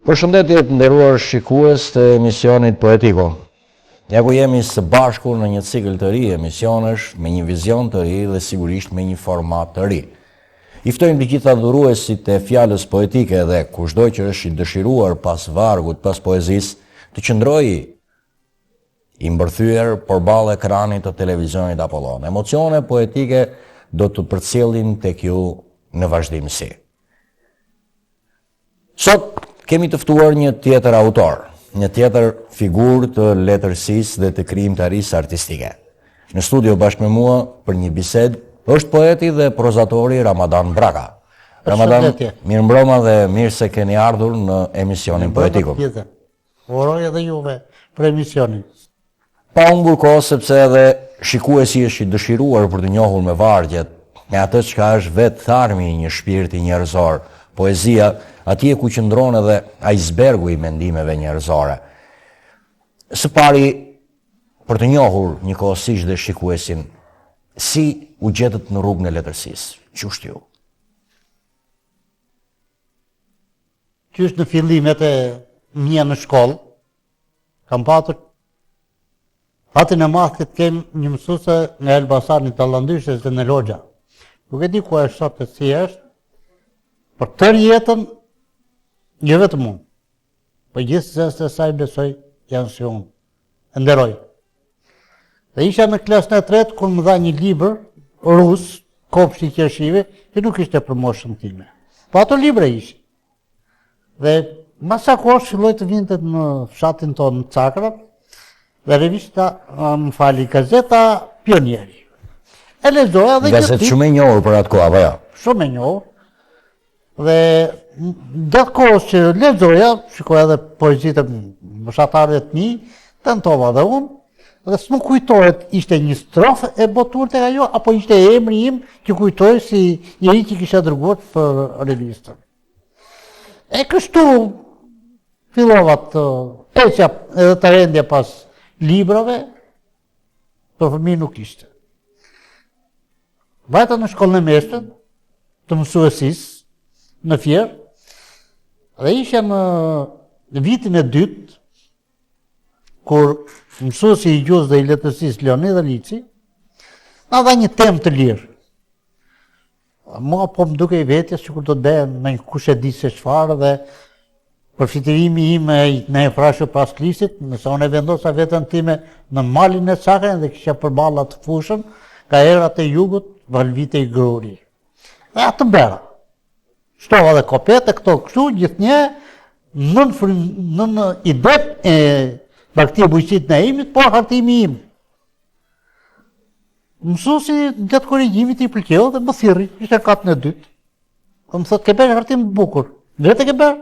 Përshëndetje të nderuar shikues të emisionit Poetiko. Ja ku jemi së bashku në një cikël të ri emisionesh me një vizion të ri dhe sigurisht me një format të ri. I ftojmë të gjitha dhuruesit e fjalës poetike dhe kushdo që është i dëshiruar pas vargut, pas poezisë, të qëndrojë i mbërthyer përballë ekranit të televizionit Apollon. Emocione poetike do të përcjellin tek ju në vazhdimsi. Sot kemi të ftuar një tjetër autor, një tjetër figurë të letërsisë dhe të krijimtarisë artistike. Në studio bashkë me mua për një bisedë është poeti dhe prozatori Ramadan Braka. Ramadan, mirëmbroma dhe mirë se keni ardhur në emisionin Poetiko. Uroj edhe juve për emisionin. Pa humbur kohë sepse edhe shikuesi është i dëshiruar për të njohur me vargjet, me atë çka është vetë tharmi i një shpirti njerëzor. Poezia, atje ku qëndron edhe icebergu i mendimeve njerëzore. Së pari, për të njohur njëkohësisht dhe shikuesin, si u gjetët në rrugën e letërsisë? Qysh ju? Qysh në fillimet e mia në shkollë, kam patur fatin e madh të kem një mësuese nga Elbasani Tallandyshes dhe në Logja. Nuk e di ku është sot e si është, për tërë jetën, jo vetëm unë, për gjithë zesët e saj besoj janë si unë, e nderoj. Dhe isha në klasën e tretë, kur më dha një libër rus, Kopshti i Qershive, që nuk ishte për moshën time. Po ato libre ishin. Dhe masa kohë filloi të vinte në fshatin tonë në Cakra, dhe revista, gazeta Pionieri. E lexoja dhe gazetë shumë e njohur për atë kohë, apo jo? Shumë e njohur. Dhe datë kohës që lexoja, shikoja edhe poezitë moshatarëve të mi, tentova dhe unë, dhe s'më kujtohet ishte një strofë e botur tek ajo, apo ishte emri im që kujtoj si njëri që kisha dërguar për revistën. E kështu fillova të eqja edhe të rendja pas librave, për fëmijë nuk ishte. Vajta në shkollën e mesme, të mësuesisë, në Fier, dhe isha në vitin e dytë, kur mësuesi i gjuhës dhe i letërsisë Leonida Liçi, na dha një temë të lirë. Mua po më duke i vetjes që kur do të bëhe me një kush e di se çfarë dhe përfitirimi im me e frashë pas klisit, nëse unë e vendosa veten time në malin e Çakrën dhe kisha përballa të fushën, ka erat e jugut, valvite i gruri. Dhe atë bëra. Shtova dhe kopete, këto kështu, gjithnjë, në idep e bakti e bujqit në imit, por hartimi im. Mësuesi gjatë korrigjimit i pëlqeu dhe më thirri, ishte katën e dytë. Më thot, ke bërë hartim të bukur. Vetë ke bërë?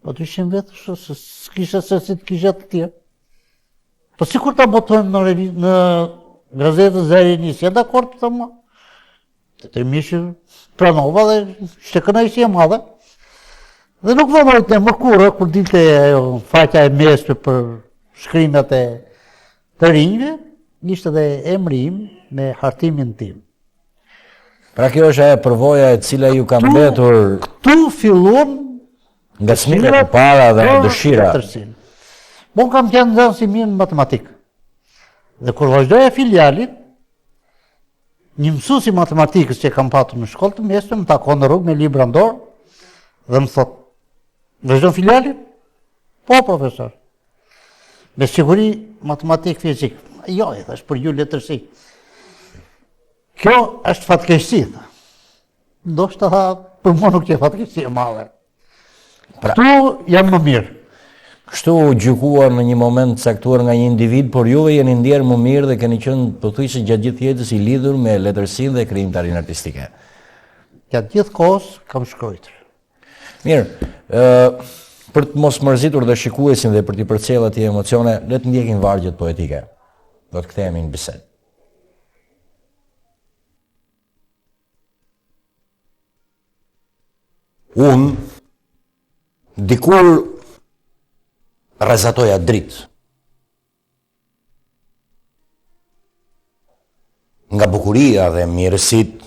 Po të ishim vetë, s'kishe se si të kishe të tjerë. Po si kur ta botojmë në gazetën Zërinis, jam dakord të mua. Të mishë pranova dhe ishte kënaqësi e madhe. Dhe nuk vëmojt në mërkurë, kur dilte faqja e mesme për shkrimet e të rinjve, ishte dhe emri im me hartimin tim. Pra kjo është ajo përvoja e cila ju ka mbetur Këtu fillon nga fëmijët e para dhe dëshira. Unë kam qenë nxënës i mirë në matematikë. Dhe kur vazhdoja filialit, një mësuesi matematikës që kam patur në shkollë të mesme më takon në rrugë me libra në dorë dhe më thot, vazhdon filialin? Po, profesor. Me siguri matematik fizik. Jo, i thash për ju letërsi. Kjo është fatkeqësi. Ndoshta për mua nuk është fatkeqësi e madhe. Këtu jam më mirë. Kështu gjykuar në një moment caktuar nga një individ, por juve jeni ndjerë më mirë dhe keni qenë pothuajse gjatë gjithë jetës i lidhur me letërsinë dhe krijimtarinë artistike. Gjatë gjithë kohës kam shkruar. Mirë, për të mos mërzitur dhe shikuesin dhe për t'i përcjellë atje emocione, le të ndjekim vargjet poetike. Do të kthehemi në bisedë. Unë dikur rrezatoja dritë. Nga bukuria dhe mirësit,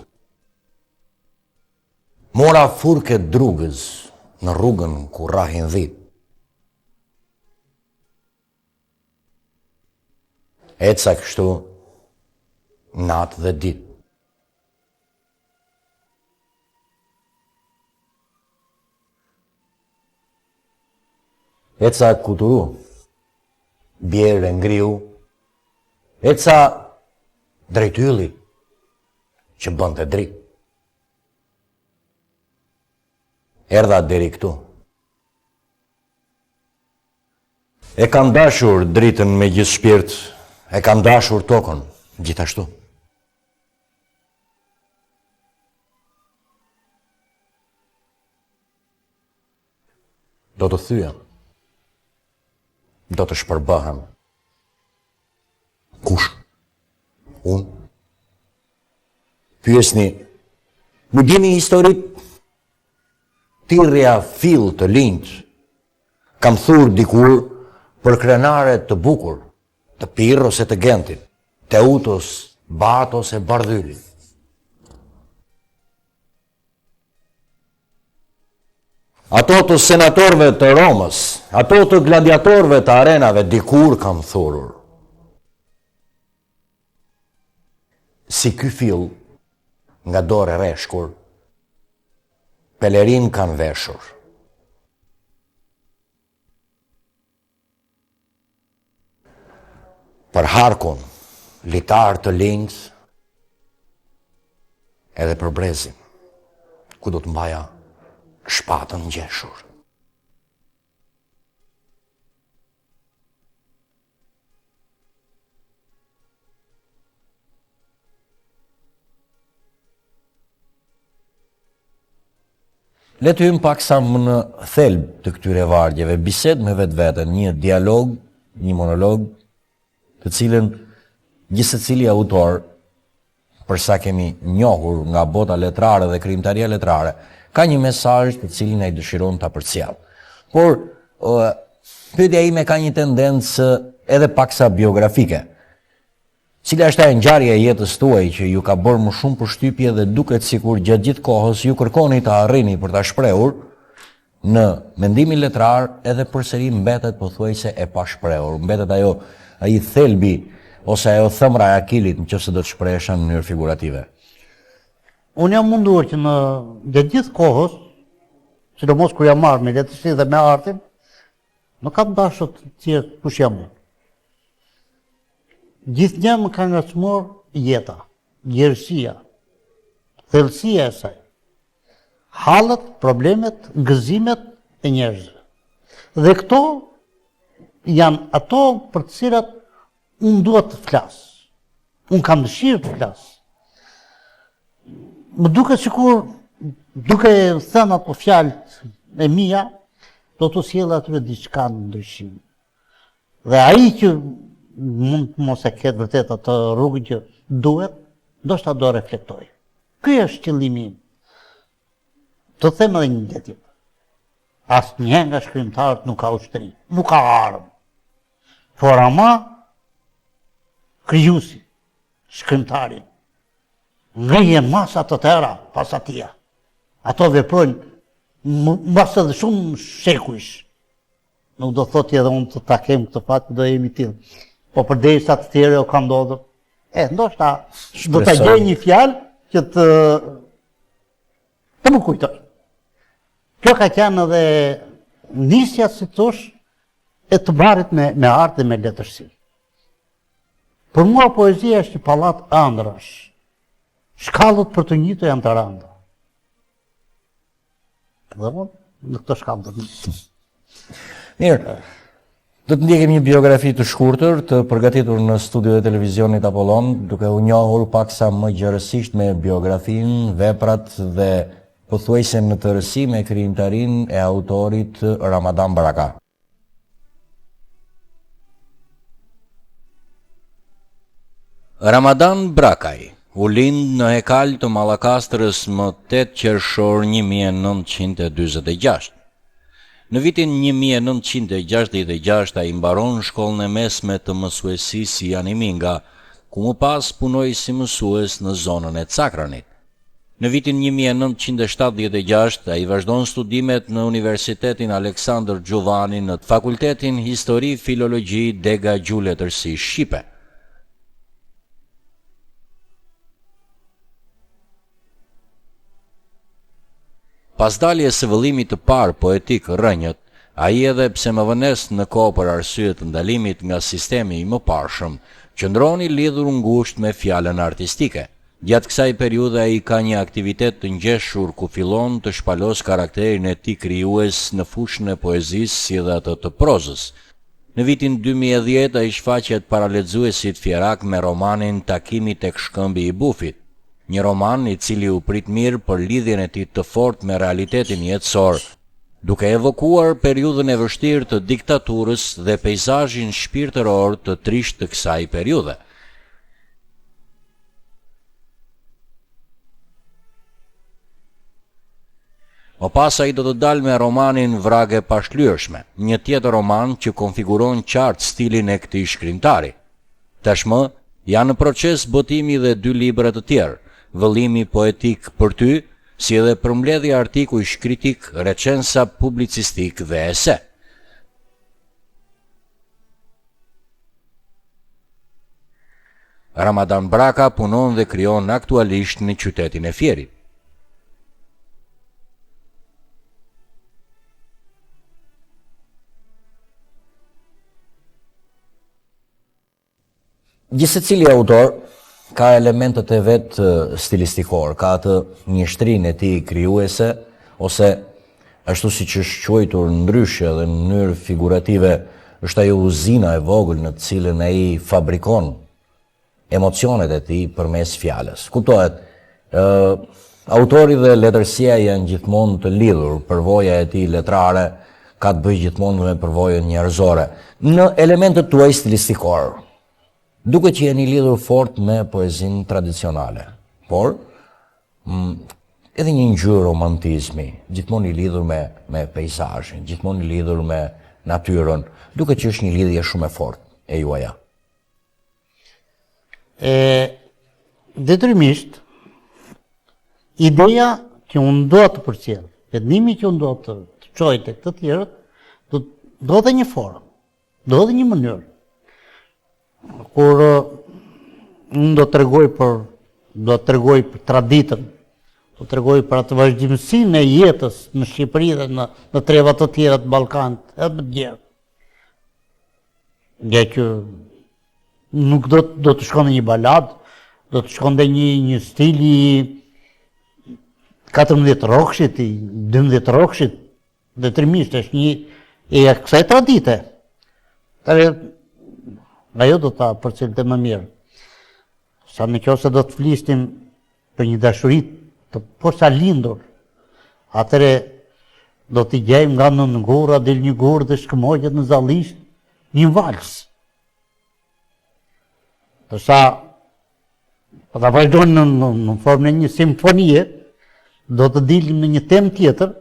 mora furke drugës në rrugën ku rrahin dhit. Eca kështu natë dhe ditë. Eca kuturu, bjerë ngriu, eca drejtylli që bënte dritë. Erdha deri këtu. E kam dashur dritën me gjithë shpirt, e kam dashur tokën gjithashtu. Do të thyem, do të shpërbëhem. Kush? Unë? Pyesni, më dini historit? Tirja fill të linç, kam thur dikur për krenare të bukur, të Pirros e të Gentit, Teutos, Batos e Bardhylit. Ato të senatorëve të Romës, ato të gladiatorëve të arenave, dikur kam thurur. Si ky fill nga dorë e reshkur, pelerin kanë veshur. Për harkun, litar të links, edhe për brezin, ku do të mbaja shpatën ngjeshur. Le të hymë pak sa më në thelb të këtyre vargjeve, bised me vetveten, një dialog, një monolog, të cilën gjithë secili autor, përsa kemi njohur nga bota letrare dhe krijimtaria letrare, ka një mesazh të cilin ai dëshiron ta përcjell. Por pyetja ime ka një tendencë edhe paksa biografike. Cila është ajo ngjarje e jetës tuaj që ju ka bërë më shumë përshtypje dhe duket sikur gjatë gjithë kohës ju kërkoni ta arrini për ta shprehur, në mendimin letrar edhe përsëri mbetet pothuajse e pashprehur, mbetet ai thelbi ose ajo thëmra e Akilit nëse do të shprehesha në mënyrë figurative. Unë jam munduar që në gjatë gjithë kohës, sidomos kur jam marrë me letërsi dhe me artin, nuk kam dashur të tjerë kush jam unë. Gjithnjë më ka ngacmuar jeta, gjerësia, thellësia e saj, hallet, problemet, gëzimet e njerëzve. Dhe këto janë ato për të cilat unë duhet të flas. Unë kam dëshirë të flas. Më duket sikur duke thënë ato fjalët e mia, do të sjell aty diçka ndryshim. Dhe ai që mund mos e ketë vërtet atë rrugën që duhet, ndoshta do reflektoj. Ky është qëllimi im. Të them edhe një gjë tjetër. Asnjë nga shkrimtarët nuk ka ushtri, nuk ka armë. Por ama krijuesi, shkrimtari, ngrihen masa të tëra pas atia. Ato veprojnë mbas edhe shumë shekujsh. Nuk do thotë edhe unë të ta kem këtë fat, do jemi tillë. Po përderisa të tjerë o ka ndodhur. Ndoshta do ta gjej një fjalë që të më kujtoj. Kjo ka qenë edhe nisja, si thosh, e të marrit me art dhe me letërsi. Për mua poezia është një pallat ëndrash. Shkallët për të njëjtë janë të rënda. Dhe unë në këtë shkallë do të njëjtë. Mirë. Do të ndjekim një biografi të shkurtër të përgatitur në studio e televizionit Apollon, duke u njohur paksa më gjërësisht me biografinë, veprat dhe pothuajse në tërësi me krijimtarinë e autorit Ramadan Braka. Ramadan Brakaj u lind në Hekal të Mallakastrës më 8 qershor 1946. Në vitin 1966 ai mbaron shkollën e mesme të mësuesisë Janiminga, ku më pas punoi si mësues në zonën e Cakranit. Në vitin 1976 ai vazhdon studimet në Universitetin Aleksandër Xhuvani në Fakultetin Histori Filologji Dega Gjuletërsi Shqipe. Pas daljes së vëllimit të parë poetik Rrënjët, ai edhe pse më vones në kohë për arsye të ndalimit nga sistemi i mëparshëm, qëndroni lidhur ngushtë me fjalën artistike. Gjatë kësaj periudhe ai ka një aktivitet të ngjeshur ku fillon të shpalos karakterin e tij krijues në fushën e poezisë si dhe atë të prozës. Në vitin 2010 ai shfaqet para lexuesit fjerak me romanin Takimi tek shkëmbi i bufit, një roman i cili u prit mirë për lidhjen e tij të fortë me realitetin jetësor, duke evokuar periudhën e vështirë të diktaturës dhe peizazhin shpirtëror të trisht të kësaj periudhe. Më pas ai do të dalë me romanin Vrage pashlyeshme, një tjetër roman që konfiguron qartë stilin e këtij shkrimtari. Tashmë janë në proces botimi dhe 2 libra të tjerë, Vëllimi poetik për ty, si edhe përmbledhja artikuj kritik, recensa publicistik dhe ese. Ramadan Braka punon dhe krijon aktualisht në qytetin e Fierit. Gjithsecili autor ka elementet e vet stilistikor, ka atë njështrinë e tij krijuese, ose ashtu siç është quajtur ndryshe dhe në mënyrë figurative, është ajo uzina e vogël në të cilën ai fabrikon emocionet e tij përmes fjalës. Kuptohet, autori dhe letërsia janë gjithmonë të lidhur, përvoja e tij letrare ka të bëjë gjithmonë me përvojën njerëzore, në elementet tuaj stilistikor, duke që jeni lidhur fort me poezinë tradicionale, por edhe një ngjyrë romantizmi, gjithmonë i lidhur me peizazhin, gjithmonë i lidhur me natyrën, duke që është një lidhje shumë e fortë e juaja. Detyrimisht, ideja që unë do të përcjell, vendimi që unë do të çoj tek të tjerët, do të një formë, do të një mënyrë. Kur unë do të tregoj për traditën, do të tregoj për atë vazhdimsinë e jetës në Shqipëri dhe në trevat të tjera të Ballkanit, edhe më të gjerë. Nga që nuk do të shkon në një balad, do të shkon në një stil i 14 rrokshit, i 12 rrokshit, detyrimisht është një e kësaj tradite. Ajo do ta përcjellte më mirë. Sa në qoftë se do të flisnim për një dashuri të posa lindur, atëre do t'i gjejmë nga në ngurra del një gurë dhe shkëmojët në zallisht një vals. Tërsa, po ta vazhdojnë në formën e një simfonie, do të dilim në një temë tjetër,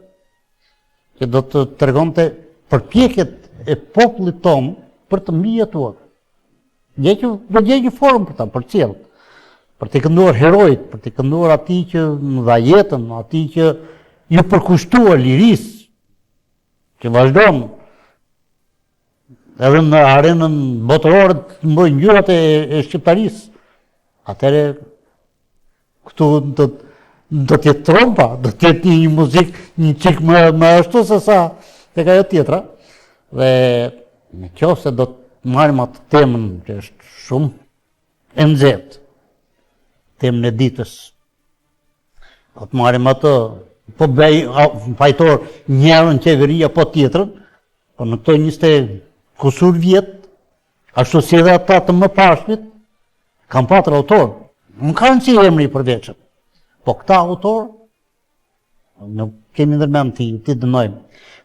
që do të tregonte përpjekjet e popullit tonë për të mbijetuar. Do gjej një formë për ta përcjell, për të kënduar herojt, për të kënduar atij që në dha jetën, atij që ju përkushtuar lirisë, që vazhdon edhe në arenën botërore të mbojnë ngjyrat e shqiptarisë. Atëre këtu do të jetë trompa, do të jetë një muzikë një çik më ashtu se sa tek ajo tjetra, dhe nëse do të marrim atë temën që është shumë e nxehtë, temën e ditës. Do të marrim atë, po bëj fajtor njërën qeveri apo tjetrën, po në këto 20 kusur vjet, ashtu si edhe ata të mëparshmit, kanë patër autor. Nuk kanë si emri i përveçëm. Po këta autor, nuk kemi ndërmend ti dënojmë,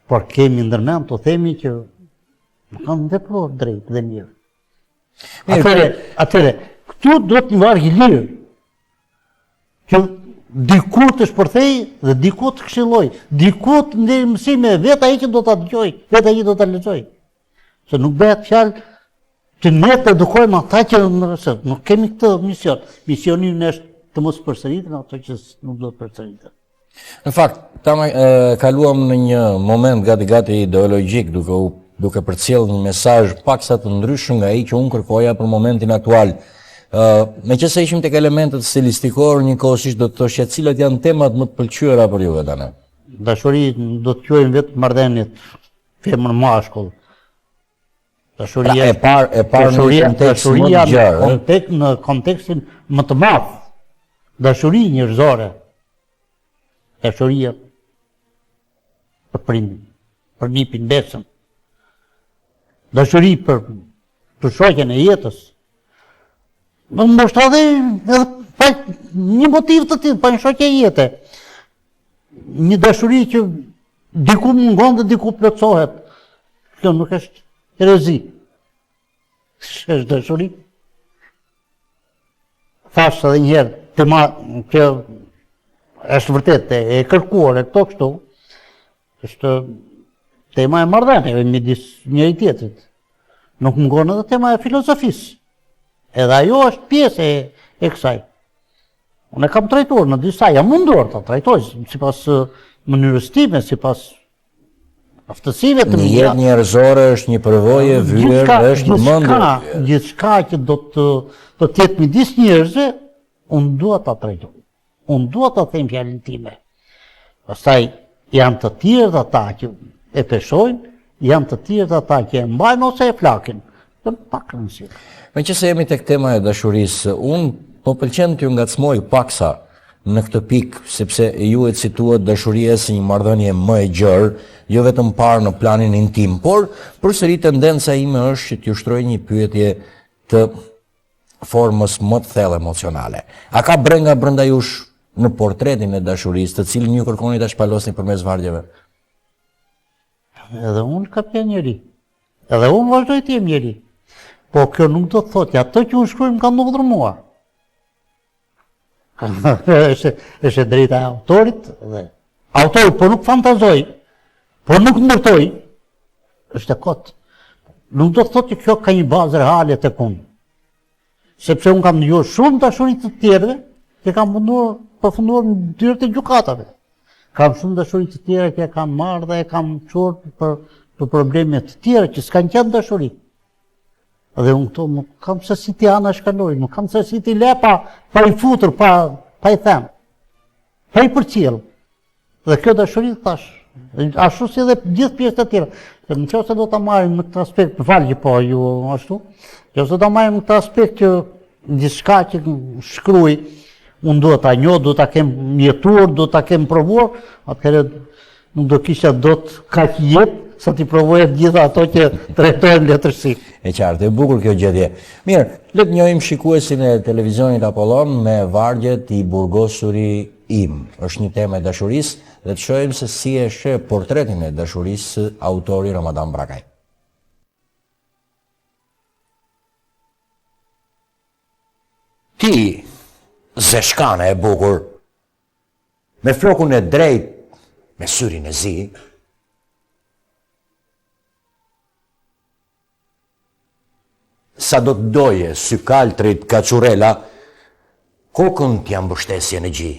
por kemi ndërmend të themi që nuk kanë vepruar drejt dhe mirë. Atëre, këtu do të një varg i lirë, që diku të shpërthej dhe diku të këshilloj, diku të ndërë mësime, vetë ai që do të dëgjoj, vetë ai do të lexoj. Se nuk bëhet fjalë që ne të edukojmë ata që nuk kemi këtë mision. Misioni ynë është të mos përsëriten ato që nuk do të përsëriten. Në fakt, kaluam në një moment gati ideologjik duke përcjell një mesazh paksa të ndryshëm nga ai që unë kërkoja për momentin aktual. Meqense ishim tek elementet stilistikor, njëkohësisht do të thoshja cilat janë temat më të pëlqyera për juve tani. Dashuri do të quajmë vetë marrëdhëniet femër mashkull. Dashuria e parë në kontekst më të gjerë. Në kontekstin më të madh. Dashuri njerëzore. Dashuria për prindin, për nipin besën. Dashuri për shoqen e jetës. Më ndoshta edhe pa një motiv të tillë, pa një shoqe jete. Një dashuri që diku mungon dhe diku plotësohet. Kjo nuk është herezi. Është dashuri. Thash edhe një herë, tema që është vërtet e kërkuar e këto kështu, është tema e marrëdhënieve midis njëri tjetrit. Nuk mungon edhe tema e filozofisë. Edhe ajo është pjesë e kësaj. Unë e kam trajtuar në disa, jam munduar të trajtoj, sipas mënyrës time, sipas aftësive të mia. Një jetë njerëzore është një përvojë vyer, është një mendje. Gjithçka që do të jetë midis njerëzve, unë dua ta trajtoj. Unë dua ta them fjalën time. Pastaj janë të tjerë ata që e peshojnë, janë të tjerë ata që e mbajnë ose e flakin. Të pak rëndësishme. Meqense jemi tek tema e dashurisë, unë po pëlqen t'ju ngacmoj paksa në këtë pikë, sepse ju e cituat dashuria si një marrëdhënie më e gjerë, jo vetëm parë në planin intim, por përsëri tendenca ime është që t'ju shtroj një pyetje të formës më të thellë emocionale. A ka brenga brenda jush në portretin e dashurisë, të cilin ju kërkoni ta shpalosni përmes vargjeve? Edhe unë kam qenë njeri. Edhe unë vazhdoj të jem njeri. Po kjo nuk do të thotë ato që unë shkruaj më kanë ndodhur mua. Është drejta e autorit dhe autori po nuk fantazoj, po nuk ndërtoj, është e kot. Nuk do të thotë që kjo ka një bazë reale tek unë. Sepse unë kam dëgjuar shumë dashuri të tjerëve që kanë përfunduar në dyrët e gjykatave. Kam shumë dashuri të tjera që e kanë marrë dhe e kanë çuar për probleme të tjera që s'kan qenë dashuri. Dhe unë këto nuk kam se si ti ana shkaloj, nuk kam se si ti le pa i futur, pa i them, pa i përcjell. Dhe kjo dashuri thash, ashtu si edhe gjithë pjesët e tjera. Në qoftë se do ta marrim në këtë aspekt, falje po ju ashtu, nëse do ta marrim në këtë aspekt që diçka që shkruaj, unë duhet ta njoh, duhet ta kem mjetuar, duhet ta kem provuar, atëherë nuk do kisha dot kaq jetë sa ti provoje gjitha ato që trajtojnë letërsi. E qartë, e bukur kjo gjetje. Mirë, le të njohim shikuesin e televizionit Apollon me vargjet i burgosuri im. Është një temë e dashurisë dhe të shohim se si e sheh portretin e dashurisë autori Ramadan Brakaj. Ti, zeshkane e bukur, me flokun e drejt, me syrin e zi, sa do të doje sy kaltrit kaçurela, kokën t'ja mbështesje në gji.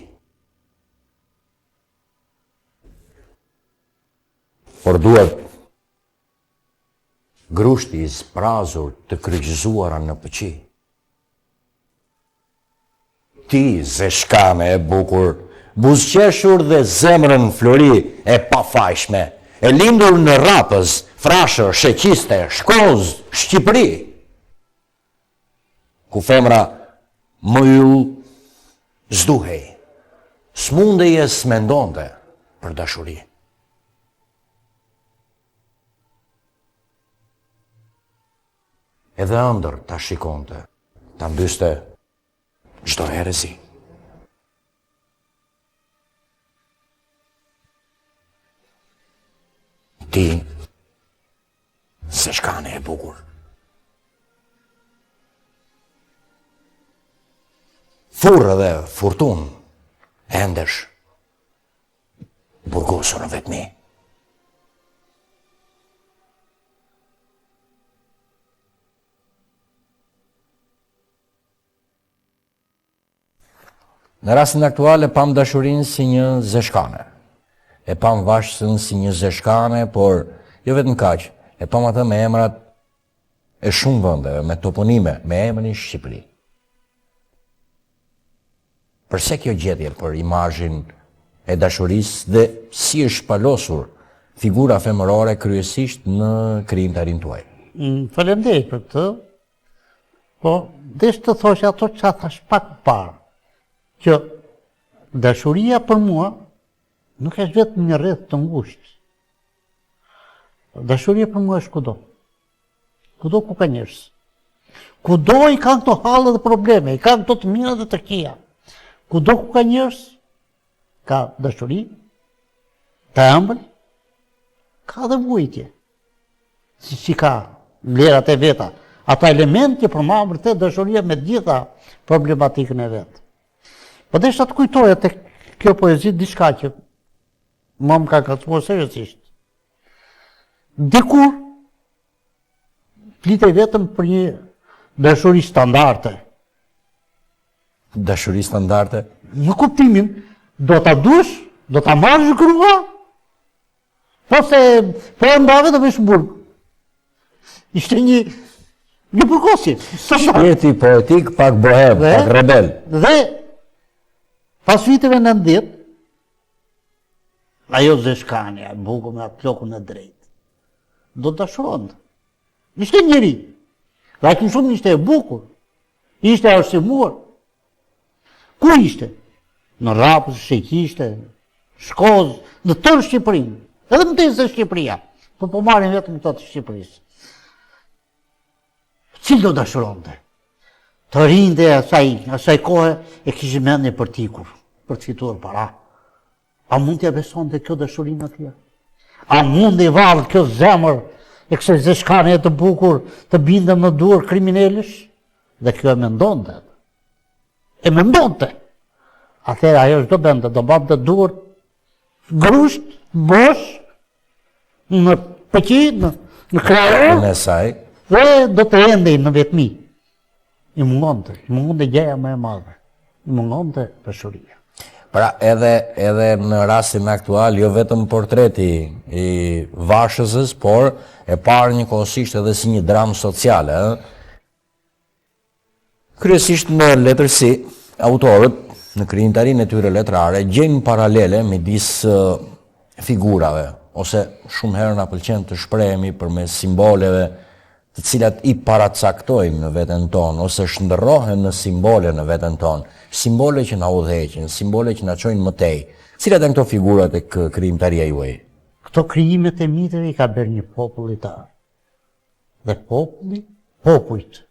Por duhet grushti i zbrazur të kryqëzuara në pëqi. Ti, zeshkame e bukur, buzëqeshur dhe zemrën flori e pafajshme, e lindur në Rapës, Frashër, Sheqiste, Shkoz, Shqipëri, ku femra më ju zduhej, s'mundeje s'mendonte për dashuri. Edhe ëndër ta shikonte, ta mbyste çdo herezi. Ti, zeshkane e bukur. Furrë dhe furtun e ndesh burgosur në vetmi. Në rastin aktual e pam dashurinë si një zeshkane. E pam vashësën si një zeshkane, por jo vetëm kaq, e pam atë me emrat e shumë vendeve, me toponime, me emrin Shqipëri. Përse kjo gjetje për imazhin e dashurisë dhe si është shpalosur figura femërore kryesisht në krijimtarinë tuaj? Faleminderit për këtë. Po, desh të thosh ato që thash pak parë, që dashuria për mua nuk është vetëm një rreth të ngushtë. Dashuria për mua është kudo. Kudo ku ka njerëz. Kudo i kanë këto hallë dhe probleme, i kanë këto të mira dhe të këqija. Kudo ku ka njerëz, ka dashuri, të ëmbël, ka dhe vujtje. Si ka vlerat e veta. Ata elementi për ma vërtet dashuria me gjitha problematikën e vetë. Po desha të kujtoja të kjo poezi diçka që më ka kërcuar seriozisht. Dikur flitej vetëm për një dashuri standarde. Dashuri standarde? Në kuptimin, do ta dush, do ta marrësh grua, po e mbave do vesh burg. Ishte një përkosi. Shpirti poetik, pak bohem, pak rebel. Dhe pas viteve 90, ajo Zeshkania, buku me atë plokun e drejtë, do të dashuronte. Ishte njëri. Lakin shumë ishte e bukur. Ishte arsimur. Ku ishte? Në Rapës, Shqipishte, Shkozë, në tërë Shqipërinë. Edhe më të se Shqipëria. Po marrin vetëm këto të Shqipërisë. Cilë do dashuronte? Të rinde asaj kohë e kishë mendje për tikur, për të fituar para. A mund t'ja besonte kjo dashurin atje? A mund i valë kjo zemër e kësaj Zeshkanie të bukur të bindëm në duar kriminelësh? Dhe kjo e mendonte. E mendonte. Atëherë ajo çdo bende do bante duar grusht, bosh, në Pekin, në krajë. Në saj. Dhe do të endej në vetmi. I mungonte gjeja më e madhe. I mungonte dashuria. Pra edhe në rastin aktual, jo vetëm portreti i Vashësës, por e parë njëkohësisht edhe si një dramë sociale. Kryesisht në letërsi, autorët në krijimtarinë e tyre letrare gjejnë paralele midis figurave, ose shumë herë na pëlqen të shprehemi përmes simboleve të cilat i paracaktojmë në veten tonë, ose shndërrohen në simbole në veten tonë, simbole që na udhëheqin, simbole që na çojnë më tej. Cilat janë këto figurat e krijimtaria juaj? Këto krijimet e mitëve i ka bërë një popull i tar. Dhe popujt,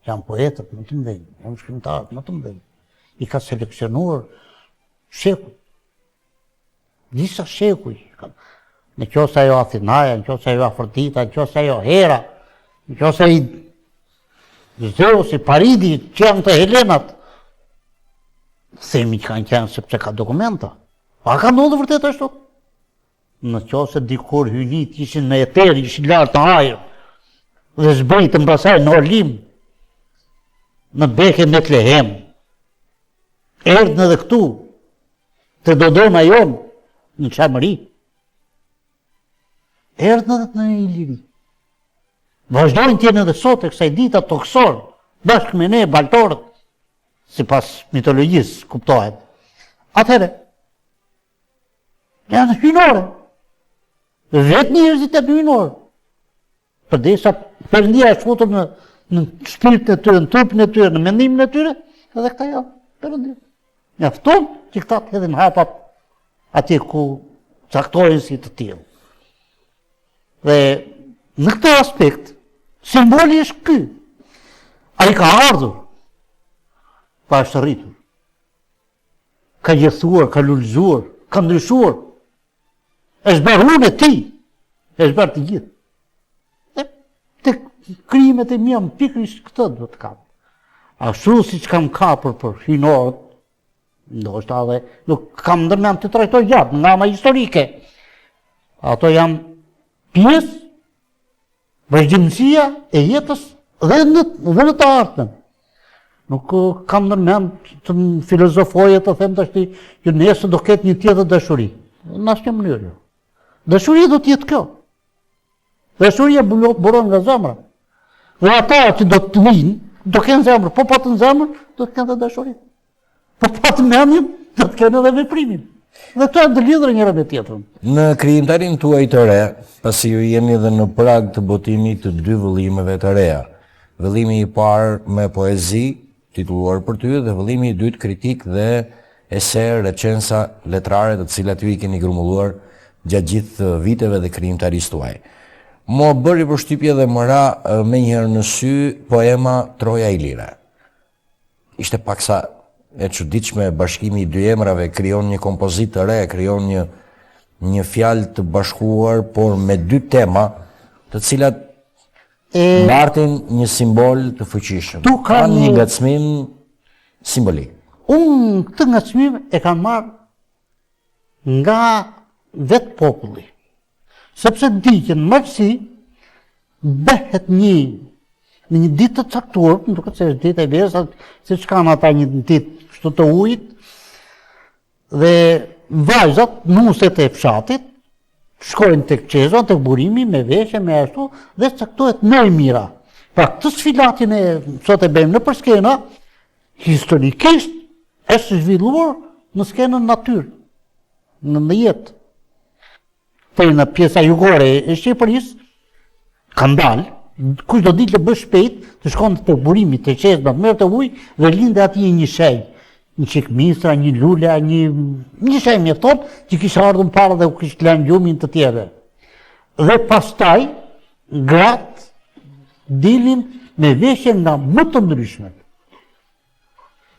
janë poetët më të mëdhenj, janë shkrimtarët më të mëdhenj. I ka seleksionuar shekuj. Disa shekuj. Në qoftë ajo Athinaja, në qoftë ajo Afrodita, në qoftë ajo Hera, në qoftë ai Zeusi, Paridi, që janë të Helenat, themi që kanë qenë sepse ka dokumenta. Pa ka ndodhur vërtet ashtu? Në qoftë dikur hynit ishin në eter, ishin lart në ajër, dhe zbritën pastaj në Olim, në Bekën e Betlehem. Erdhën edhe këtu, të Dodona jonë, në Qamëri. Erdhën edhe në Iliri. Vazhdojnë tjenë edhe sot e kësaj dita toksor, bashkë me ne, baltorët, si pas mitologjisë, kuptohet. Atëhere, janë hynore. Vetë njerëzit e hynore. Përdesa Perëndia është futur në shpirtin e tyre, në trupin e tyre, në mendimin e tyre, edhe këta janë Perëndia. Mjafton që këta të hedhin hapat atje ku caktojnë si të tillë. Dhe në këtë aspekt, simboli është ky. Ai ka ardhur, pa është rritur. Ka gjethuar, ka lullzuar, ka ndryshuar. Është bërë unë e ti, është bërë të gjithë. Dhe të krijimet e mia pikërisht këtë do të kam. Ashtu si që kam kapur për hynorët, ndoshta edhe nuk kam ndërmend të trajtoj gjatë nga ana historike. Ato janë pjesë vazhdimësia e jetës dhe në të ardhmen. Nuk kam ndërmend të filozofoje të them tash që nesër do ketë një tjetër dashuri. Në asnjë mënyrë. Dashuria do të jetë kjo. Dashuria buron nga zemra. Dhe ata që do të vinë, do kenë zemër, po pa të zemër, do të kenë dhe dashuri. Po pa të mendjen, do të kenë edhe veprimin. Dhe këto janë të lidhura njëra me tjetrën. Në krijimtarin tuaj të re, pasi ju jeni dhe në prag të botimit të dy vëllimeve të reja. Vëllimi i parë me poezi, titulluar për ty, dhe vëllimi i dytë kritik dhe ese, recensa letrare të cilat ju i keni grumbulluar gjatë gjithë viteve dhe krijimtarisë tuaj. Mo bëri përshtypje dhe më ra me njëherë në sy poema Troja i Lire. Ishte paksa e çuditshme bashkimi i dy emrave, krijon një kompozit të re, krijon një fjalë të bashkuar, por me dy tema, të cilat martin një simbol të fuqishëm. Tu ka një ngacmim simbolik. Unë këtë ngacmim e kam marrë nga vetë populli. Sepse di që në marësi bëhet në një ditë të caktuar, më duket se është ditë e verës, se që kanë ata një ditë kështu të ujit, dhe vajzat, nuset e fshatit, shkojnë të qezo, të burimi, me veshje, me ashtu, dhe caktohet në i mira. Pra këtë sfilatin e sot e bëjmë në përskena, historikisht është zhvilluar në skenën natyrë, në jetë. Për në pjesa jugore e Shqipërisë, ka ndalë, kush do ditë të bësh shpejt, të shkon të burimi, të qezë, të mërë të ujë, dhe linde ati një shenjë. Një qik misra, një lula, një shenjë mjefton, që kishë ardhën para dhe u kishë lënë gjumin të tjere. Dhe pastaj, gratë, dilin me veshje nga më të ndryshme.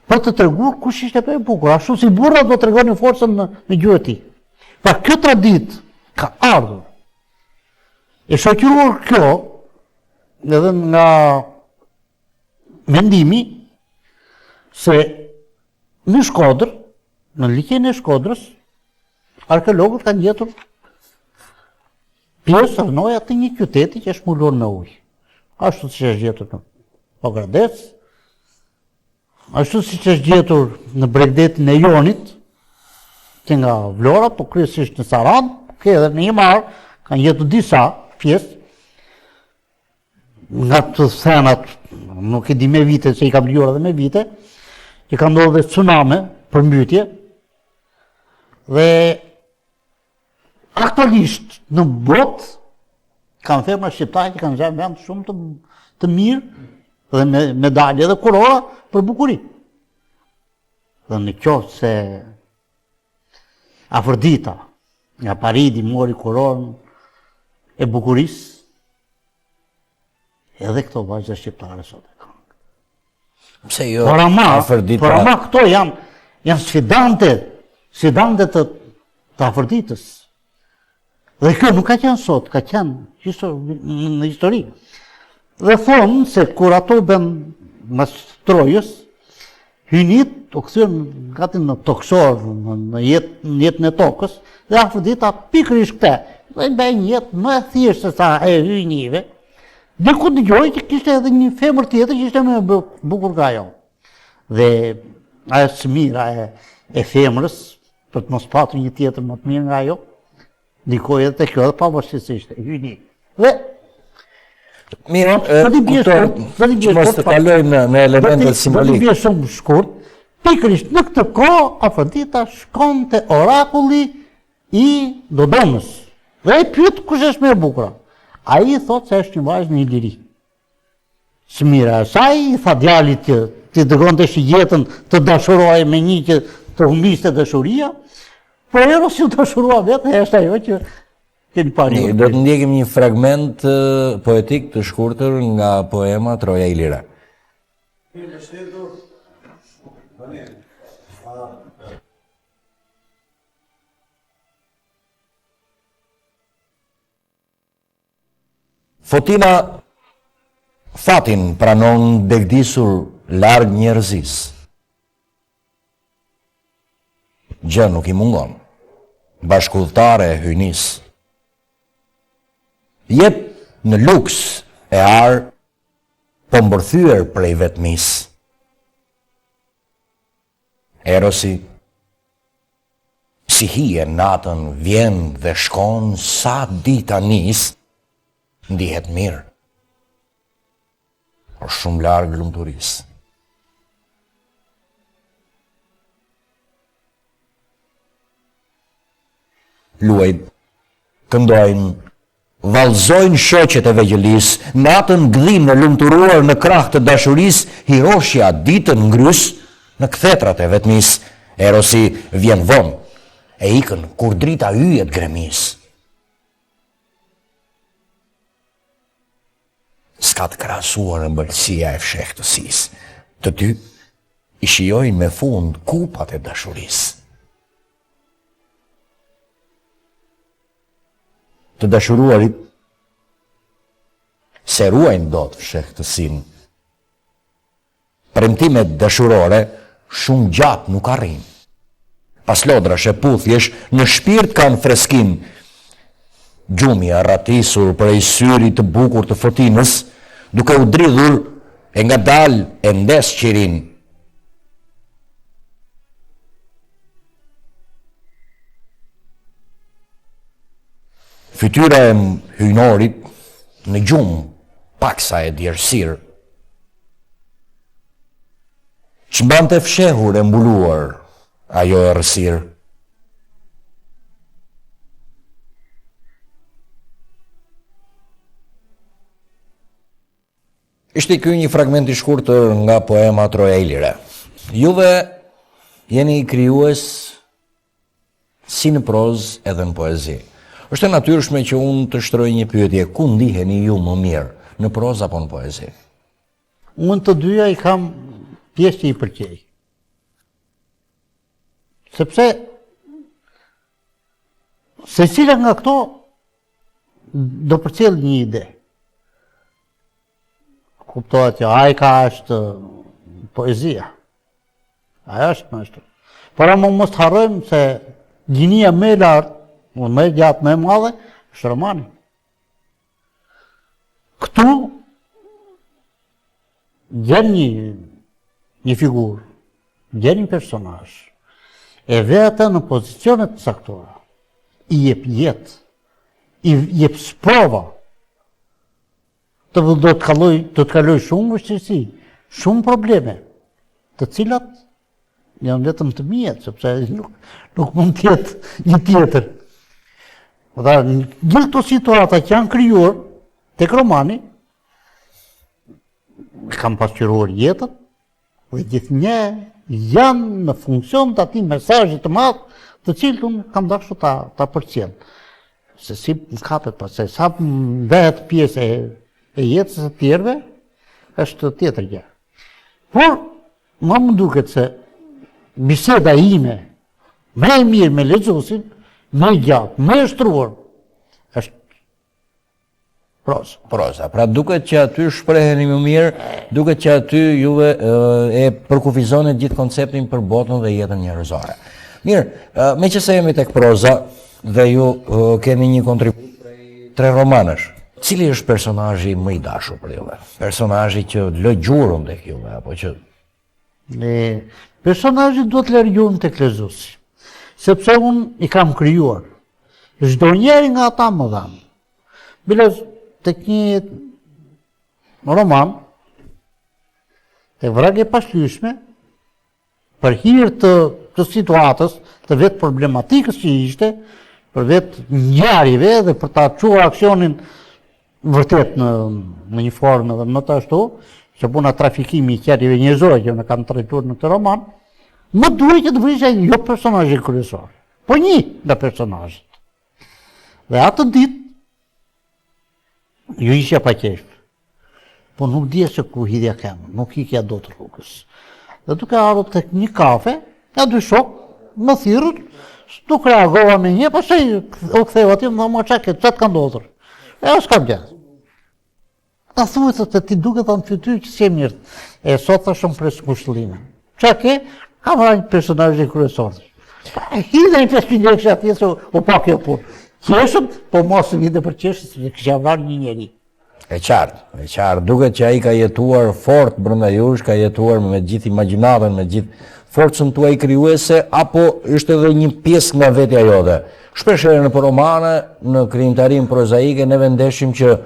Për të treguar kush ishte për e bukur, ashtu si burrat do të tregonin forcën në gjuhë e tij. Pra kjo traditë ka ardhur. E shoqëruar kjo edhe nga mendimi se në Shkodër, në liqen e Shkodrës, arkeologët kanë gjetur pjesë rënoja të një qyteti që është mbuluar me ujë. Ashtu siç është gjetur në Pogradec, ashtu siç është gjetur në Bregdetin e Jonit, që nga Vlora, po kryesisht në Saran, ke edhe në Imar, kanë gjetur disa pjesë nga të thenat, nuk e di me vite, se i kam ljuar edhe me vite, që ka ndodhur dhe tsunami, përmbytje, dhe aktualisht në botë kanë femra shqiptare që kanë zënë vend shumë të mirë dhe me medalje dhe kurora për bukuri. Dhe në qoftë se Afrodita nga Paridi mori kurorën e bukurisë, edhe këto vajza shqiptare sot e kanë. Pse jo Afrodita? Por ama këto janë sfidante të Afroditës. Dhe kjo nuk ka qenë sot, ka qenë në histori. Dhe thonë se kur ato bën mas Trojës, hynit u kthyen gati në tokësor, në jetën e tokës, dhe Afrodita pikërisht këtë, dhe bëjnë një jetë më thjeshtë se sa e hynive. Dhe ku dëgjoj që kishte edhe një femër tjetër që ishte më bukur nga ajo. Dhe ajo çmira e femrës, për të mos patur një tjetër më të mirë nga ajo, ndikoi edhe te kjo, edhe pavarësisht e hyni. Dhe mirë, mos të kalojmë në elementet simbolik. Do të bie shumë shkurt. Pikërisht në këtë kohë Afrodita shkon te orakulli i Dodomës. Dhe e pyet kush është më e bukur. Ai thot se është një vajzë në Iliri. Çmira e saj i tha djalit që ti dëgonte shigjetën të dashurohej me një që të humbiste dashuria, po ajo si u dashurua vetë, është ajo që keni parë. Do të ndjekim një fragment poetik të shkurtër nga poema Troja i Lire. Fotina fatin pranon degdisur larg njerëzis. Gjë nuk i mungon, bashkëudhëtare e hynis. Jep në luks e arë, po mbërthyer prej vetmis. Erosi, si hije natën vjen dhe shkon sa dita nis, ndihet mirë, por shumë larg lumturisë. luajnë, këndojnë, vallëzojnë shoqet e vegjëlis, natën gdhim në lumturuar në krah të dashuris, Hiroshia ditën ngrys në kthetrat e vetmis, Erosi vjen vonë, e ikën kur drita hyjet gremis. S'ka të krahasuar ëmbëlsia e fshehtësis, të ty i shijojnë me fund kupat e dashuris. Të dashuruarit se ruajnë dot fshehtësin. Premtimet dashurore shumë gjatë nuk arrin. Pas lodrash e puthjesh në shpirt kanë freskin. Gjumi arratisur prej syrit të bukur të fotinës, duke u dridhur e nga dal e ndes qirin. Fytyra e hyjnorit në gjumë paksa e djersir. Çmbante fshehur e mbuluar ajo e rësir. Ishte ky një fragment i shkurtër nga poema Troja e Lire. Juve jeni krijues si në prozë edhe në poezi. Është e natyrshme që unë të shtroj një pyetje, ku ndiheni ju më mirë, në prozë apo në poezi? Unë të dyja i kam pjesë që i përqej. Sepse secila nga këto do përcjell një ide. Kuptohet që ai ka është poezia. Ajo është më ashtu. Por ama mos të harrojmë se gjinia më e lartë, më e gjatë, më e madhe, është romani. Këtu gjen një figurë, gjen një personazh, e ve atë në pozicionet të caktuara, i jep jetë, i jep sprova, do të kaloj shumë vështirësi, shumë probleme, të cilat janë vetëm të mia, sepse nuk mund të jetë një tjetër. Dhe gjithë këto situata që janë krijuar tek romani, kam pasqyruar jetën, dhe gjithnjë janë në funksion të atij mesazhi të madh, të cilin unë kam dashur ta përcjell. Se si më kapet pas, se sa bëhet pjesë e jetës së tjerëve, është tjetër gjë. Por më duket se biseda ime më e mirë me lexuesin, më gjatë, më e shtruar, është proza. Pra duket që aty shpreheni më mirë, duket që aty juve e përkufizoni gjithë konceptin për botën dhe jetën njerëzore. Mirë, meqense jemi tek proza dhe ju keni një kontribut prej 3 romanësh, cili është personazhi më i dashur për juve? Personazhi që lë gjurëm tek juve apo që personazhi duhet largohen tek lexuesi. Sepse unë i kam krijuar. Çdo njeri nga ata më dhan. Biles tek një roman, te vragje pashlyeshme, për hir të situatës, të vetë problematikës që ishte, për vetë ngjarjeve dhe për ta çuar aksionin vërtet në një formë dhe më të ashtu, që puna trafikimi i qenieve njerëzore që ne kanë trajtuar në këtë roman, më duhet që të vrisja jo personazhi kryesor, po një nga personazhet. Dhe atë ditë, ju isha pa qef, po nuk dija se ku hidhja kemë, nuk hikja do të rrugës. Dhe duke ardhur tek një kafe, ja 2 shokë, më thirrën, nuk reagova me një, pastaj u ktheu aty më tha çka ka ndodhur. S'kam gjë. Ta thuaj se ti duket anë fytyrë që s'e mirë. E sot thashëm pres kushëllimin. Çka ke? Kam një personazh kryesor. Hidhe një 5 lekë atje se u pa kjo punë. Qeshëm, po mos vinte për qeshë se kisha varë një njeri. E qartë. Duket që ai ka jetuar fort brenda jush, ka jetuar me gjithë imagjinatën, me gjithë forcën tuaj krijuese, apo është edhe një pjesë nga vetja jote. Shpesh në romane, në krijimtarinë prozaike, ne vendeshim që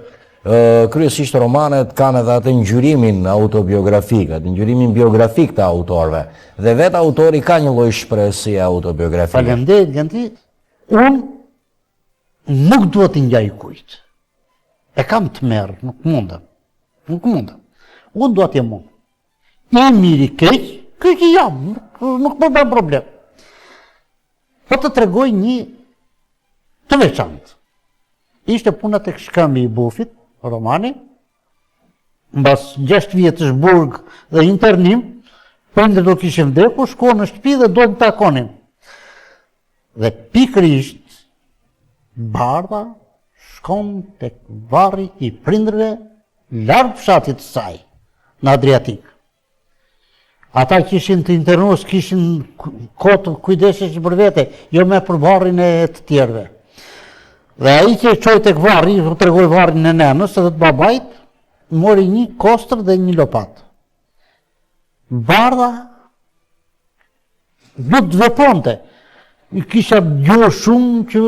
kryesisht romanet kanë edhe atë ngjyrimin autobiografik, atë ngjyrimin biografik të autorëve. Dhe vetë autori ka një lloj shprehësie autobiografike. Faleminderit, Ganti. Unë nuk duhet të njaj kujt. E kam të merë, nuk mundem. Unë duhet jem unë. Një miri keq i jam, nuk më bën problem. Po të tregoj një të veçantë. Ishte puna tek shkëmbi i Bufit, romani, mbas 6 vjetësh burg dhe internim, prindërit do kishin vdekur, shkon në shtëpi dhe do të takonin. Dhe pikërisht bardha shkon tek varri i prindërve larg fshatit të saj, në Adriatik. Ata kishin të internuar, kishin kohë të kujdeseshin për vete, jo me për varrin e të tjerëve. Dhe ai që çoi tek varri, u tregoi varrin e nënës edhe të babait, mori një kostër dhe një lopat. Bardha nuk veponte. I kisha gjurë shumë që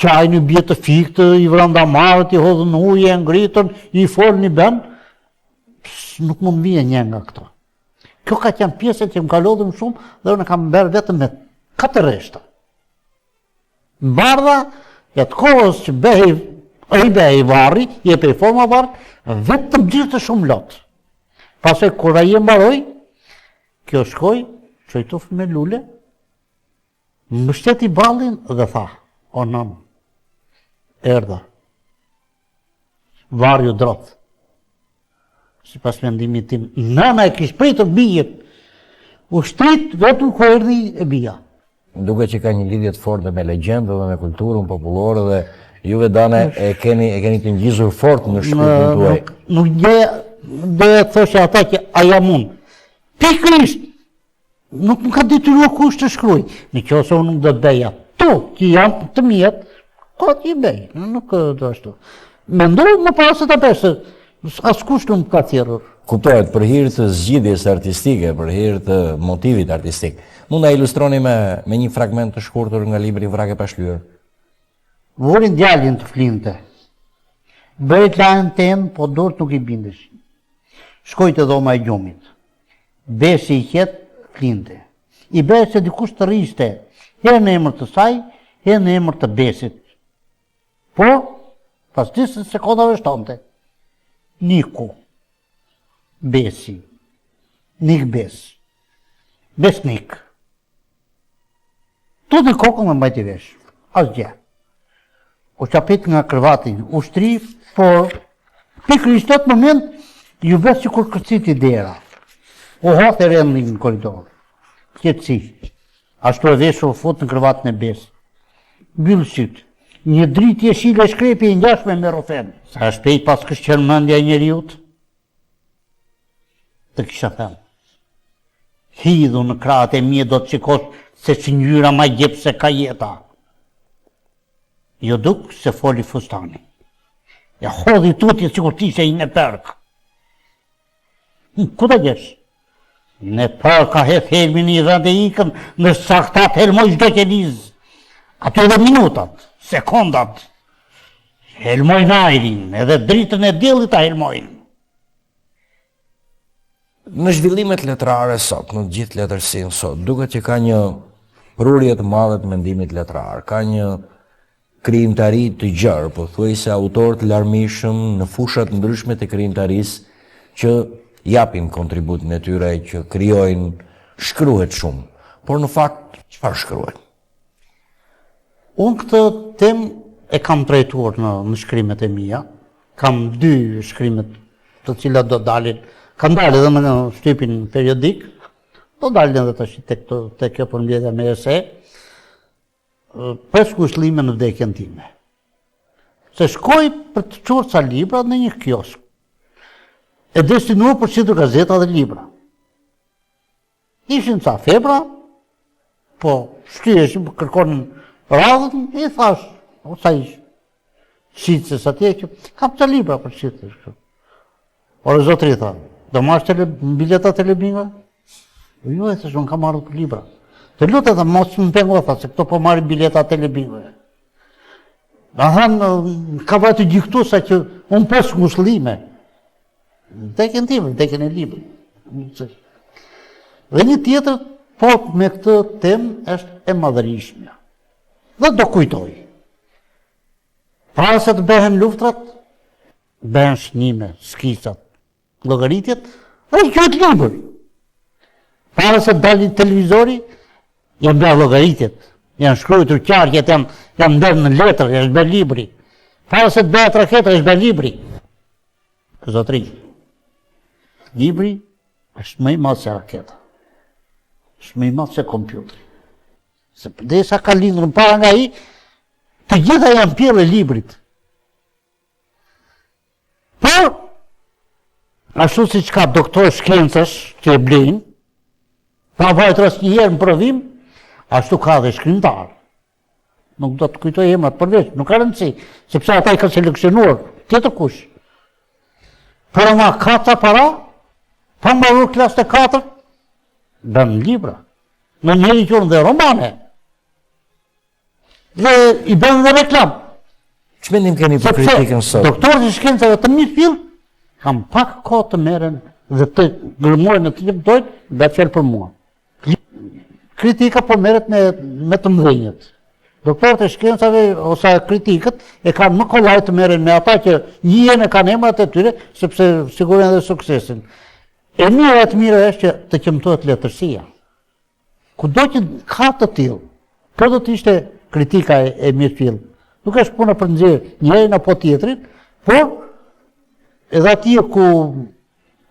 qaj në bje të fiktë, i vrandamarët, i hodhën ujë, e ngritën, i folën i ben, nuk më mbije një nga këto. Kjo ka qenë pjesët që më kalodhëm shumë dhe unë kam berë vetëm me 4 reshta. Bardha, jetë kohës që behej varri, jepe i forma varri, vetëm gjithë shumë lotë. Pasoj, kura i e mbaroj, kjo shkoj, qojtuf me lule, më shteti ballin dhe tha, o nëmë, erdha, varri u droth. Si pas mendimit tim, nëna e kishë pritur bijet, u shtrit vetëm ku erdhi e bija. Duke që ka një lidhje të fortë me legjendë dhe me kulturën popullore dhe juve dane e keni të ngjizur fort në shkrutin tuaj. Nuk dhe thoshe ata që aja mund. Pikërisht, nuk më ka detyruar kush të shkruaj. Në qoftë se unë nuk do të beja. Tu, që janë të mjet, ka të i bej. Nuk do ashtu. Mendoj më pas se ta besë, askush nuk ka thjerrur. Kuptohet, për hir të zgjidhjes artistike, për hir të motivit artistik. Mund ta ilustroni me një fragment të shkurtër nga libri Vrake pa shlyer. Vorin djalin të flinte. Bërit lajën ten, po dorët nuk i bindeshin. Shkoj të dhoma e gjumit. Besi i qetë, flinte. I bëhet se dikush të rriste, herë në emër të saj, herë në emër të besit. Po, pas 20 sekondave shtonte. Niku. Besi. Nik bes. Besnik. Tu dhe kokën me mbajti vesh. Asgjë. U qapit nga kravatin, u shtri, por pikërisht atë moment ju vesh që kur kërciti dera. U hath e rendi në koridor. Qetësi. Ashtu e vesh u fut në kravatin e bes. Mbyll syt. Një dritë jeshile shkrepi i ngjashme me rofen. Sa shpejt pas kështë qenë mendja e njeriut, të kisha thënë. Hidhu në krahët e mia do të shikosh se që ngjyra ma gjep se ka jeta. Jo duk se foli fustani. Ja hodhi tutje sikur t'ishe i në përk. Ku të gjesh? Në përk ka heth helmin i dhe ikën në saktat helmoj çdo që liz. Ato edhe minutat, sekondat. Helmojnë ajrin, edhe dritën e diellit ta helmojnë. Në zhvillimet letrare sot, në gjithë letërsinë sot, duket që ka një prurje të madhe të mendimit letrar, ka një krijimtari të gjerë, pothuajse autor të larmishëm në fushat ndryshme të krijimtarisë që japin kontributin e tyre, që krijojnë, shkruhet shumë, por në fakt çfarë shkruhet? Unë këtë temë e kam trajtuar në shkrimet e mia, kam 2 shkrimet të cilat do dalin. Kam dalë edhe në shtypin periodik, do dalin edhe tash tek kjo përmbledhja me ese, për shkushllime në vdekjen time. Se shkoj për të çuar ca libra në një kiosk, e destinuar për shitur gazeta dhe libra. Ishin ca febra, po shtyheshin, kërkonin radhën, i thash, o sa ish, shitës atje që, kam ca libra për shitës. Ore zotri tha, do marrësh bileta telebinga? Jo, e thësh, unë kam marrë për libra. Të lutet dhe mos më pengo, tha, se këto po marrë bileta telebinga. Në thanë, ka vajtë gjiktu sa që unë pas ngushëllime. Vdekjen time, vdekjen e libri. Dhe një tjetër, po me këtë temë është e madhërishmja. Dhe do kujtoj. Para se të behen luftrat, behen shënime, skisat, llogaritjet, dhe quhet libër. Para se të dalë televizori, janë bërë llogaritjet, janë shkruar qarqet, janë ndërë në letër, është bërë libri. Para se të bëhet raketa, është bërë libri. Zotëri, libri është më i madh se raketa. Është më i madh se kompjuteri. Se përdesa ka lindur në para nga ai, të gjitha janë pjesë e librit. Por, ashtu si që ka doktor shkencash që e blejnë, pa vajtë asnjëherë në prodhim, ashtu ka dhe shkrimtar. Nuk do të kujtoj emrat përveç, nuk ka rëndësi, sepse ata i ka seleksionuar tjetër kush. Por ama ka para, pa mbarur klasë të 4, bën libra, në njëri qurën dhe romane. Dhe i bën dhe reklam. Ç'mendim keni për kritikën sot? Doktorët e shkencave të mirë fill kam pak kohë të merren dhe të gërmojnë në të gjithë dojtë dhe fjalë për mua. Kritika po merret me të mëdhenjët. Doktorët e shkencave ose kritikët e kanë më kollaj të merren me ata që njihen e kanë emrat e tyre sepse sigurojnë edhe suksesin. E të mira është që të qëmtohet letërsia. Kudo që ka të tillë, kjo do të ishte kritika e mirë fill. Nuk është puna për nxjerr njërin apo tjetrin, por edhe atje ku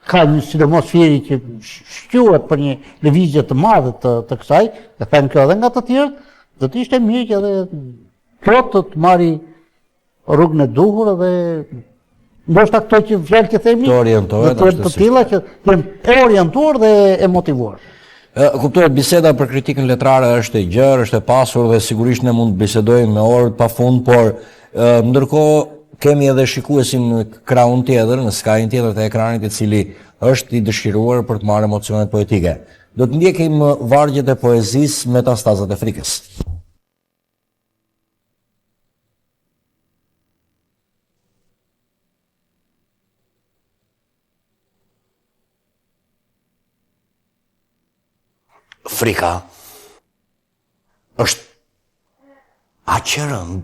ka një sidomos fjeri që shquhet për një lëvizje të madhe të kësaj, dhe them kjo edhe nga të tjerët, do të ishte mirë që edhe kjo të marri rrugën e duhur dhe ndoshta këto që fjalë që themi të tilla që janë e orientuar dhe e motivuar. Kuptohet, biseda për kritikën letrare është e gjerë, është e pasur dhe sigurisht ne mund të bisedojmë me orë pafund, por ndërkohë kemi edhe shikuesin në krahun tjetër, në skajin tjetër të ekranit, i cili është i dëshiruar për të marrë emocionet poetike. Do të ndjekim vargjet e poezisë Metastazat e frikës. Frika është aq e rëndë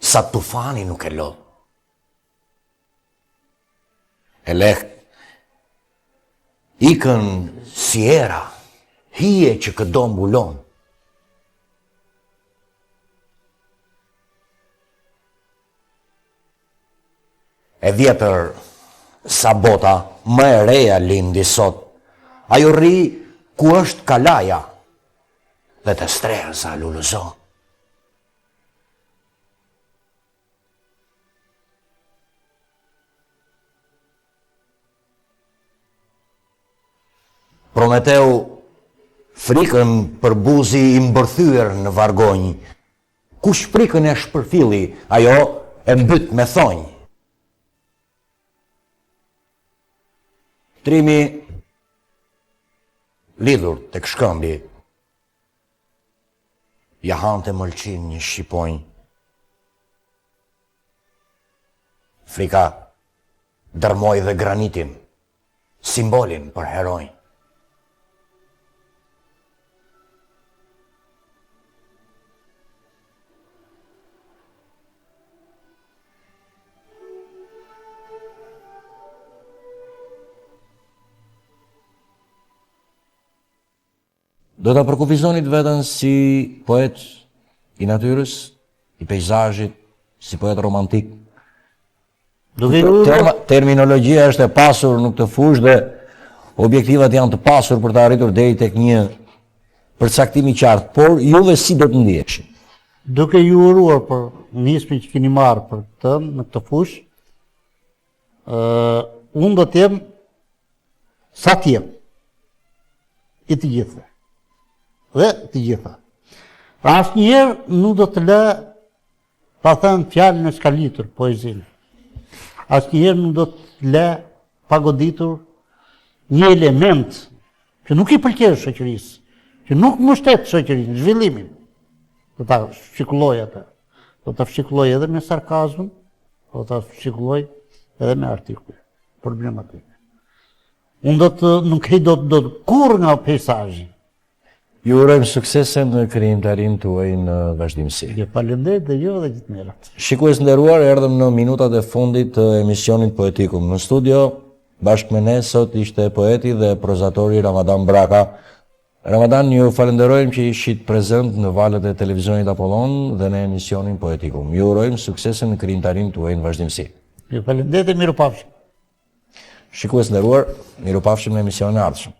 sa tufani nuk e lodh. E lehtë ikën si era, hije që këdo mbulon. E vjetër sa bota më e reja lindi sot, ajo rri ku është kalaja dhe të stresa lulëzon. Prometeu frikën për buzi i mbërthyer në vargonj. Kush frikën e shpërfilli, ajo e mbyt me thonj. Trimi lidhur tek shkëmbi, ja hante mëlqin një shqiponj. Frika dërmoi dhe granitin, simbolin për heronj. Do ta përkufizonit veten si poet i natyrës, i peizazhit, si poet romantik. Terminologjia është e pasur në këtë fushë dhe objektivat janë të pasur për të arritur deri tek një përcaktim i qartë, por juve si do të ndiheshit? Duke ju uruar për nismin që keni marrë për këtë në këtë fushë, unë do të jem sa të jem i të gjithë. Dhe të gjitha. Pra asnjëherë nuk do të lë pa thënë fjalën e skalitur poezinë. Asnjëherë nuk do të lë pa goditur një element që nuk i pëlqen shoqërisë, që nuk mbështet shoqërinë, zhvillimin. Do ta shikulloj atë. Do ta shikulloj edhe me sarkazëm, do ta shikulloj edhe me artikull problematik. Unë nuk hej do kurrë nga peizazhi. Ju urojmë suksese në krijimtarinë tuaj në vazhdimsi. Ju faleminderit dhe ju dhe gjithë mirat. Shikues nderuar, erdhëm në minutat e fundit të emisionit Poetikum. Në studio, bashkë me ne sot ishte poeti dhe prozatori Ramadan Braka. Ramadan, ju falenderojmë që ishit prezent në valët e televizionit Apollon dhe në emisionin Poetikum. Ju urojmë suksese në krijimtarinë tuaj në vazhdimsi. Ju faleminderit dhe mirupafshim. Shikues nderuar, mirupafshim në emisionin e ardhshëm.